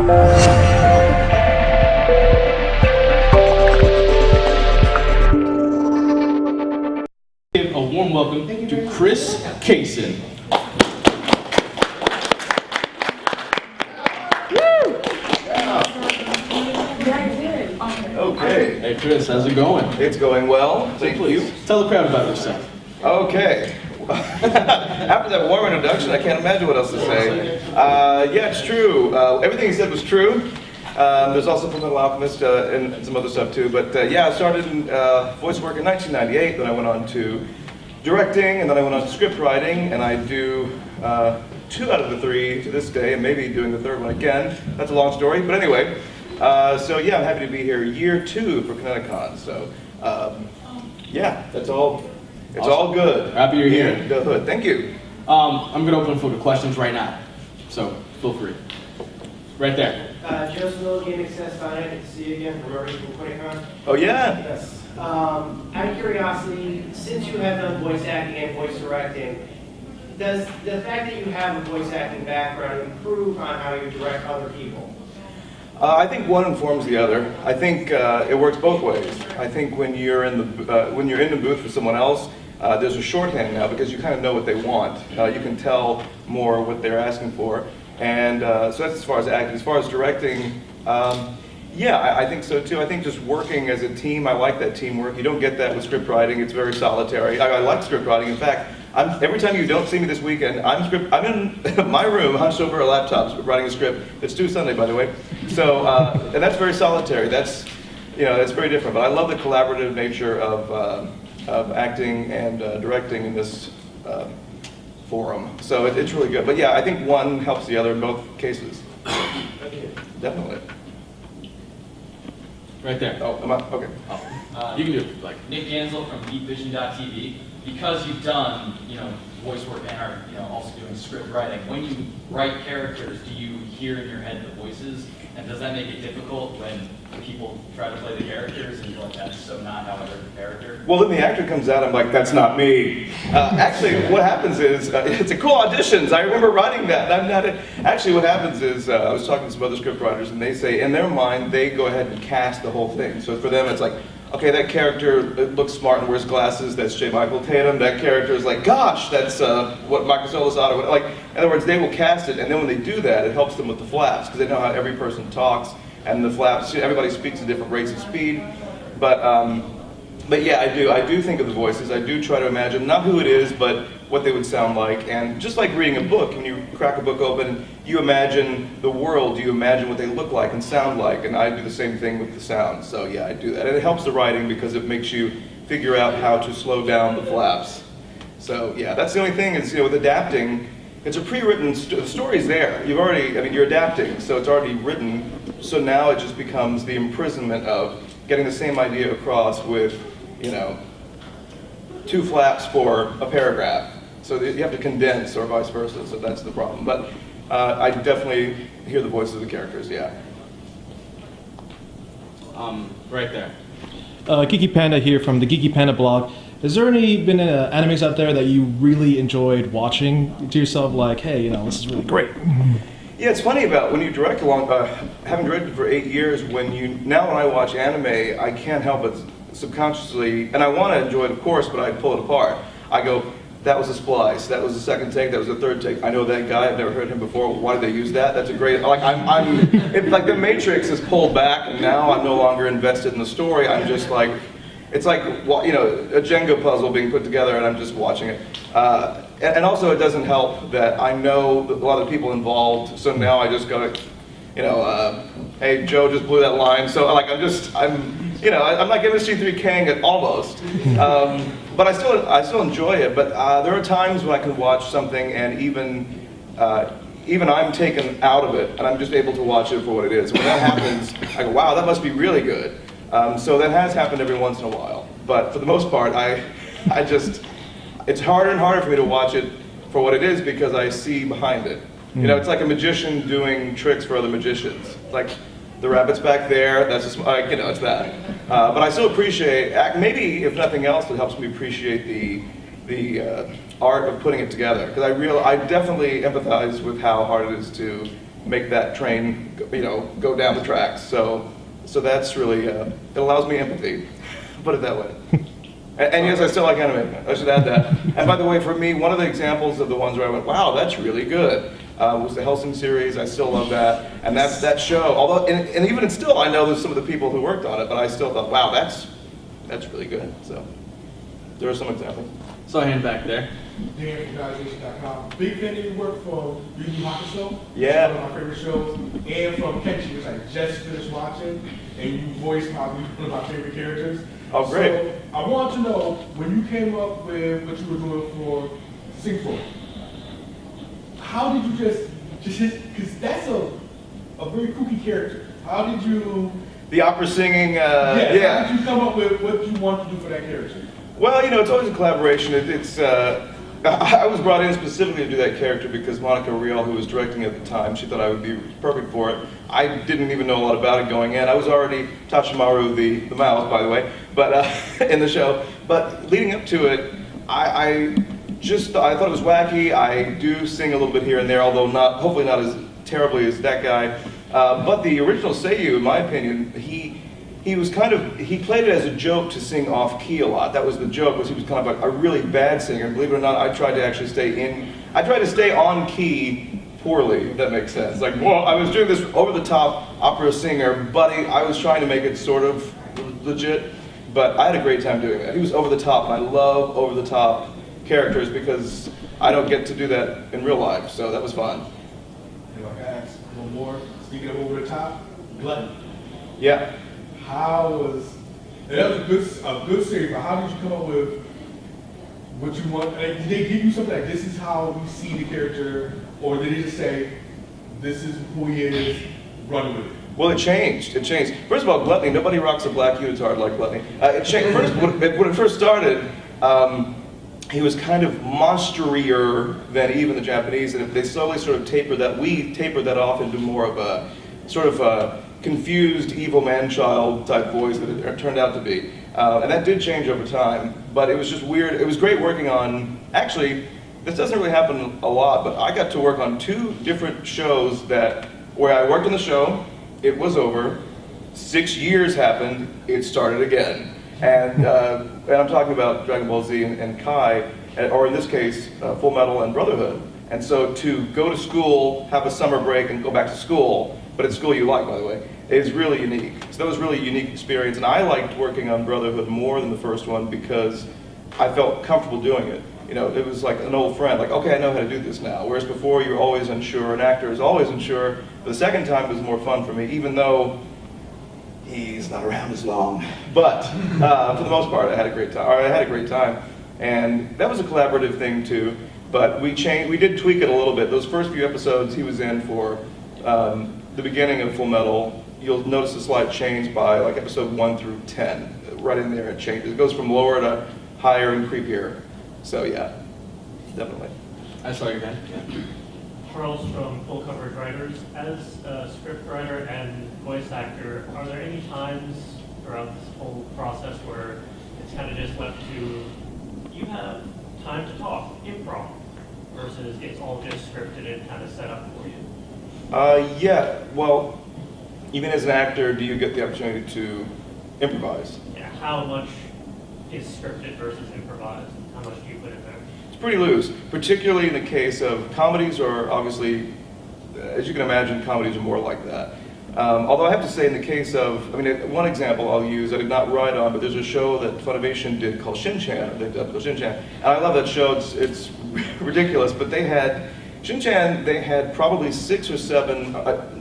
Give a warm welcome to Chris Cason. Okay. Hey Chris, how's it going? It's going well. Thank you. Tell the crowd about yourself. Okay. After that warm introduction, I can't imagine what else to say. Yeah, it's true. Everything he said was true. There's also Fullmetal Alchemist and some other stuff too. But yeah, I started in voice work in 1998. Then I went on to directing, and then I went on to script writing, and I do 2 out of the 3 to this day, and maybe doing the 3rd one again. That's a long story, but anyway. So yeah, I'm happy to be here year 2 for ConnectiCon. So yeah, that's all. It's awesome. All good. Happy you're here. The hood. Thank you. I'm gonna open for the questions right now, so feel free. Right there. Joseph Little, Gaming Success Founder. Good to see you again. Remember you from ConnectiCon? Oh yeah. Yes. Out of curiosity, since you have done voice acting and voice directing, does the fact that you have a voice acting background improve on how you direct other people? I think one informs the other. I think it works both ways. I think when you're in the booth for someone else, there's a shorthand now because you kind of know what they want. You can tell more what they're asking for, and so that's as far as acting. As far as directing, yeah, I think so too. I think just working as a team, I like that teamwork. You don't get that with script writing. It's very solitary. I like script writing. In fact, every time you don't see me this weekend, I'm in my room, hunched over a laptop, writing a script. It's due Sunday, by the way. So, and that's very solitary. That's very different. But I love the collaborative nature of acting and directing in this forum. So it's really good. But yeah, I think one helps the other in both cases. Thank you. Definitely. Right there. Oh, am I? Okay. You can do it. Like Nick Gansel from BeatVision.tv. Because you've done, voice work and are, also doing script writing, when you write characters, do you hear in your head the voices? And does that make it difficult when people try to play the characters and you're like, that's so not how I heard the character? Well, then the actor comes out, I'm like, that's not me. Actually, what happens is, it's a cool auditions. I remember writing that. Actually, what happens is, I was talking to some other script writers, and they say, in their mind, they go ahead and cast the whole thing. So for them, it's like, okay, that character looks smart and wears glasses, that's J. Michael Tatum. That character is like, gosh, that's what Michael Solisotto, like, in other words, they will cast it, and then when they do that, it helps them with the flaps, because they know how every person talks, and the flaps, everybody speaks at different rates of speed. But yeah, I do think of the voices. I do try to imagine, not who it is, but what they would sound like. And just like reading a book, when you crack a book open, you imagine the world, you imagine what they look like and sound like, and I do the same thing with the sound. So yeah, I do that. And it helps the writing because it makes you figure out how to slow down the flaps. So yeah, that's the only thing is, with adapting, it's a pre-written, the story's there. You're adapting, so it's already written. So now it just becomes the imprisonment of getting the same idea across with, 2 flaps for a paragraph. So you have to condense or vice versa, so that's the problem. But I definitely hear the voices of the characters, yeah. right there. Geeky Panda here from the Geeky Panda blog. Has there been animes out there that you really enjoyed watching to yourself, like, hey, this is really great? Yeah, it's funny about when you direct having directed for 8 years, when I watch anime, I can't help but subconsciously, and I want to enjoy it, of course, but I pull it apart. I go, that was a splice, that was the second take, that was the third take. I know that guy, I've never heard him before. Why did they use that? That's a great, it's like the Matrix is pulled back, and now I'm no longer invested in the story. I'm just like, it's like, a Jenga puzzle being put together, and I'm just watching it. And also, it doesn't help that I know a lot of people involved, so now I just go, hey, Joe just blew that line. So I'm not giving C3King it almost, but I still enjoy it. But there are times when I can watch something and even I'm taken out of it, and I'm just able to watch it for what it is. When that happens, I go, wow, that must be really good. So that has happened every once in a while. But for the most part, it's harder and harder for me to watch it for what it is because I see behind it. It's like a magician doing tricks for other magicians. Like, the rabbit's back there, that's just, it's that. But I still appreciate, maybe if nothing else, it helps me appreciate the art of putting it together. Because I definitely empathize with how hard it is to make that train, go down the tracks. So that's really, it allows me empathy, put it that way. And yes, I still like anime. I should add that. And by the way, for me, one of the examples of the ones where I went, wow, that's really good, was the Hellsing series. I still love that. And that's that show. Although, and even still, I know there's some of the people who worked on it, but I still thought, wow, that's really good. So there are some examples. Saw a hand back there. Dan from Validation.com. Big fan of your work from Yu Yu Hakusho. Yeah. One of my favorite shows. And from Kenshi, which I just finished watching. And you voiced probably one of my favorite characters. Oh, great. So I want to know, when you came up with what you were doing for Sing For It, how did you just because that's a very kooky character. How did you... The opera singing, How did you come up with what you want to do for that character? Well, it's always a collaboration. I was brought in specifically to do that character because Monica Rial, who was directing at the time, she thought I would be perfect for it. I didn't even know a lot about it going in. I was already Tachimaru the mouse, by the way, but in the show. But leading up to it, I thought it was wacky. I do sing a little bit here and there, although hopefully not as terribly as that guy. But the original Seiyu, in my opinion, he played it as a joke to sing off key a lot. That was the joke, was he was kind of a really bad singer. Believe it or not, I tried to stay on key poorly, if that makes sense. Like, well, I was doing this over-the-top opera singer, but I was trying to make it sort of legit, but I had a great time doing that. He was over the top, and I love over-the-top characters because I don't get to do that in real life, so that was fun. If I can ask one more, speaking of over the top, Gluttony. Yeah. That was a good series, but how did you come up with what you want? Did they give you something like, this is how we see the character, or did they just say, this is who he is, run with it? Well, it changed. First of all, Gluttony, nobody rocks a black unitard like Gluttony. It changed. When it first started, he was kind of monsterier than even the Japanese, and they slowly sort of tapered that off into more of a sort of a confused evil man-child type voice that it turned out to be. And that did change over time, but it was just weird. It was great working on, actually, this doesn't really happen a lot, but I got to work on 2 different shows where I worked on the show, it was over, 6 years happened, it started again. And I'm talking about Dragon Ball Z and Kai, or in this case, Full Metal and Brotherhood. And so to go to school, have a summer break, and go back to school, but it's school you like, by the way, is really unique. So that was really a unique experience, and I liked working on Brotherhood more than the first one because I felt comfortable doing it. It was like an old friend, like, okay, I know how to do this now. Whereas before, you're always unsure, an actor is always unsure. But the second time was more fun for me, even though he's not around as long. But for the most part, I had a great time. And that was a collaborative thing too. But we did tweak it a little bit. Those first few episodes he was in for the beginning of Full Metal, you'll notice a slight change by like episode 1 through 10. Right in there it changes. It goes from lower to higher and creepier. So yeah, definitely. I saw your hand. Yeah. Charles from Full Coverage Writers. As a script writer and voice actor, are there any times throughout this whole process where it's kind of just left to, you have time to talk, improv, versus it's all just scripted and kind of set up for you? Yeah, well, even as an actor, do you get the opportunity to improvise? Yeah, how much is scripted versus improvised? How much do you put in there? It's pretty loose, particularly in the case of comedies, or obviously, as you can imagine, comedies are more like that. Although I have to say, in the case of, one example I'll use, I did not write on, but there's a show that Funimation did called Shin-Chan, and I love that show, it's ridiculous, but they had probably 6 or 7,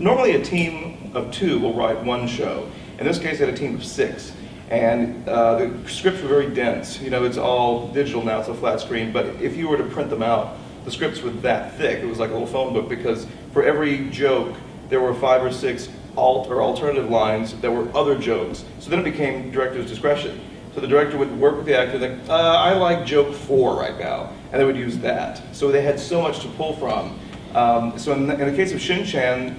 normally a team of 2 will write one show. In this case, they had a team of 6. And the scripts were very dense. It's all digital now, it's a flat screen, but if you were to print them out, the scripts were that thick. It was like a little phone book, because for every joke, there were 5 or 6 alternative lines that were other jokes. So then it became director's discretion. So the director would work with the actor, like, I like joke 4 right now, and they would use that. So they had so much to pull from. So in the case of Shin-Chan,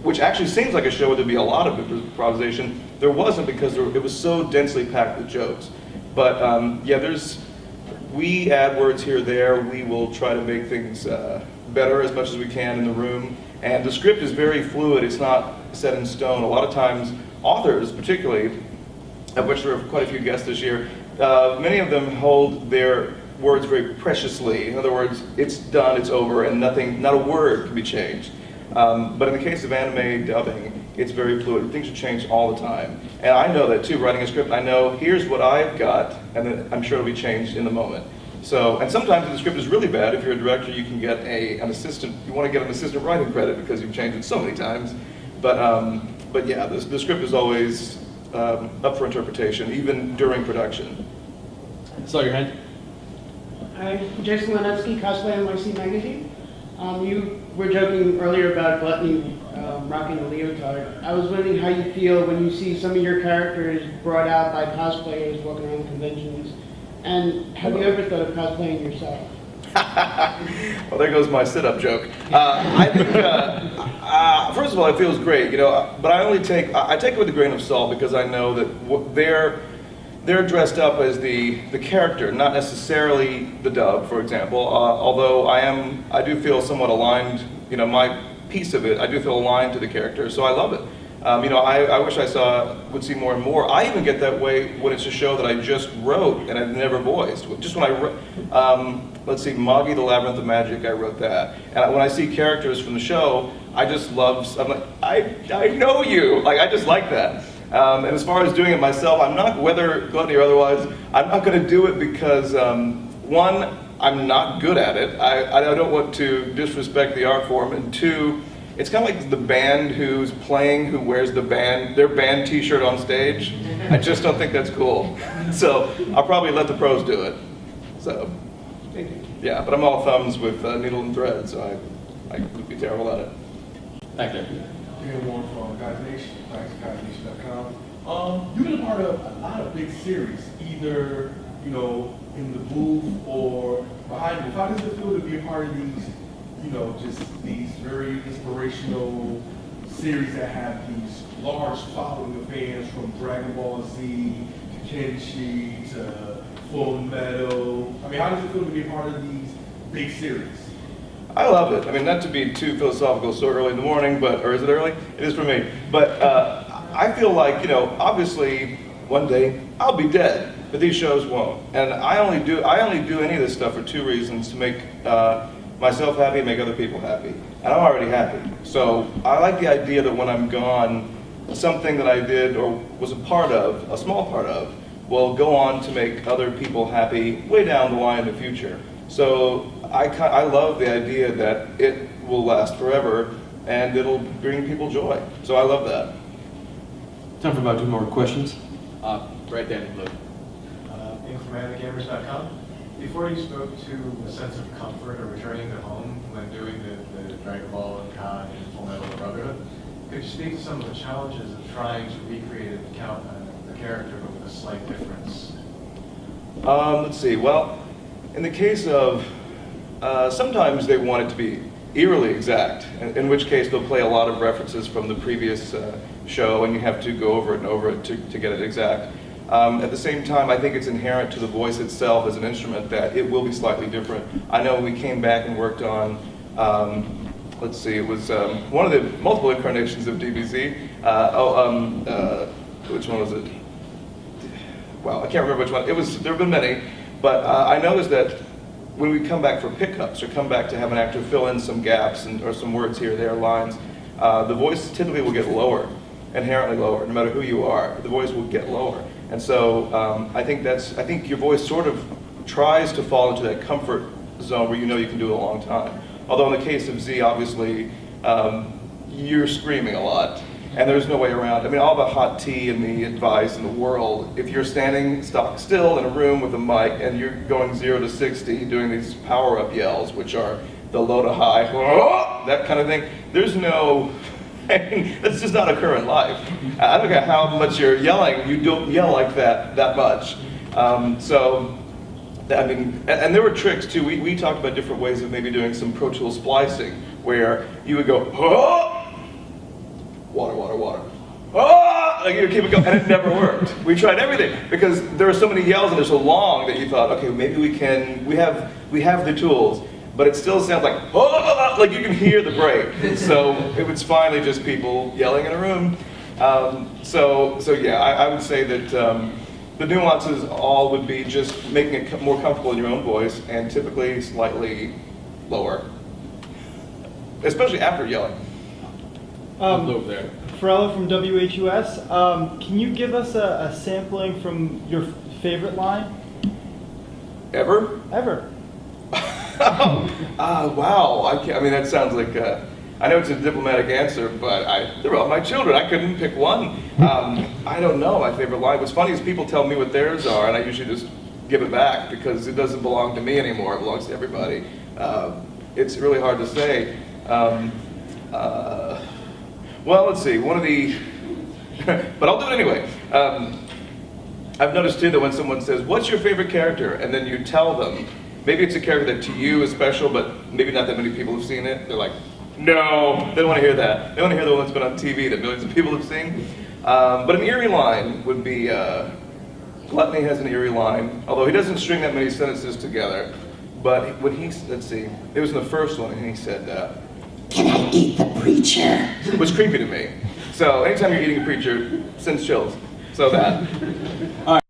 which actually seems like a show where there'd be a lot of improvisation, there wasn't, because it was so densely packed with jokes. But yeah, we add words here or there. We will try to make things better as much as we can in the room. And the script is very fluid, it's not set in stone. A lot of times, authors particularly, of which there are quite a few guests this year, many of them hold their words very preciously. In other words, it's done, it's over, and nothing, not a word can be changed. But in the case of anime dubbing, it's very fluid. Things are changed all the time. And I know that too, writing a script, I know here's what I've got, and then I'm sure it'll be changed in the moment. So, and sometimes if the script is really bad, if you're a director, you can get an assistant, you want to get an assistant writing credit because you've changed it so many times. But yeah, the script is always up for interpretation, even during production. Saw your hand. I'm Jason Lenowski, Cosplay NYC Magazine. You were joking earlier about Gluttony rocking a leotard. I was wondering how you feel when you see some of your characters brought out by cosplayers walking around conventions. And have you ever thought of cosplaying yourself? Well, there goes my sit-up joke. I think, first of all, it feels great, you know, but I take it with a grain of salt because I know that they're dressed up as the character, not necessarily the dub, for example. Although I do feel somewhat aligned, you know, my piece of it, I do feel aligned to the character, so I love it. You know, I wish I would see more and more. I even get that way when it's a show that I just wrote and I've never voiced. Just when I wrote, let's see, Moggy the Labyrinth of Magic, I wrote that. And when I see characters from the show, I just love, I'm like, I know you. Like, I just like that. And as far as doing it myself, I'm not, whether gluttony or otherwise, I'm not going to do it because, one, I'm not good at it. I don't want to disrespect the art form. And two, it's kind of like the band who's playing, who wears their band t-shirt on stage. I just don't think that's cool. So I'll probably let the pros do it. So, yeah, but I'm all thumbs with needle and thread, so I would be terrible at it. Back there. Dan Warren from Guys Nation, GuysNation.com. You've been a part of a lot of big series, either, you know, in the booth or behind the booth. How does it feel to be a part of these, you know, just these very inspirational series that have these large following of fans, from Dragon Ball Z to Kenshi to Full Metal? I mean, how does it feel to be a part of these big series? I love it. I mean, not to be too philosophical so early in the morning, or is it early? It is for me. But I feel like, you know, obviously one day I'll be dead, but these shows won't. And I only do any of this stuff for two reasons: to make myself happy and make other people happy. And I'm already happy. So I like the idea that when I'm gone, something that I did or was a part of, a small part of, will go on to make other people happy way down the line in the future. So I love the idea that it will last forever and it'll bring people joy. So I love that. Time for about two more questions. Right there in the blue. Ian from AnimeGamers.com. Before you spoke to a sense of comfort or returning to home when doing the Dragon Ball and Kai and Full Metal Brotherhood, could you speak to some of the challenges of trying to recreate the character but with a slight difference? Let's see. Well, in the case of, sometimes they want it to be eerily exact, in which case they'll play a lot of references from the previous show, and you have to go over it and over it to get it exact. At the same time, I think it's inherent to the voice itself as an instrument that it will be slightly different. I know we came back and worked on, let's see, it was one of the multiple incarnations of DBZ. Which one was it? Wow, I can't remember which one. There have been many, but I noticed that when we come back for pickups or come back to have an actor fill in some gaps or some words here or there, lines, the voice typically will get lower, inherently lower. No matter who you are, the voice will get lower. And so I think your voice sort of tries to fall into that comfort zone where you know you can do it a long time. Although in the case of Z, obviously, you're screaming a lot. And there's no way around. I mean, all the hot tea and the advice in the world, if you're standing stock still in a room with a mic and you're going 0 to 60 doing these power-up yells, which are the low to high, that kind of thing, there's no, I mean, that's just not occur in life. I don't care how much you're yelling, you don't yell like that much. So, I mean, and there were tricks too. We talked about different ways of maybe doing some Pro Tools splicing, where you would go, water, water, water. Like you keep it going, and it never worked. We tried everything because there were so many yells and they're so long that you thought, okay, maybe we have the tools. but it still sounds like, oh, like you can hear the break. So it was finally just people yelling in a room. So yeah, I would say that the nuances all would be just making it more comfortable in your own voice and typically slightly lower, especially after yelling. Over there. Farella from WHUS, can you give us a sampling from your favorite line? Ever? Ever. Wow. I mean, that sounds like, I know it's a diplomatic answer, but they're all my children. I couldn't pick one. I don't know my favorite line. What's funny is people tell me what theirs are, and I usually just give it back because it doesn't belong to me anymore. It belongs to everybody. It's really hard to say. Well, let's see. One of the, but I'll do it anyway. I've noticed too that when someone says, "What's your favorite character?" and then you tell them, maybe it's a character that to you is special, but maybe not that many people have seen it. They're like, "No," they don't want to hear that. They want to hear the one that's been on TV that millions of people have seen. But an eerie line would be, Gluttony has an eerie line, although he doesn't string that many sentences together. But when let's see, it was in the first one, and he said, "Can I eat the preacher?" It was creepy to me. So anytime you're eating a preacher, sends chills. So that.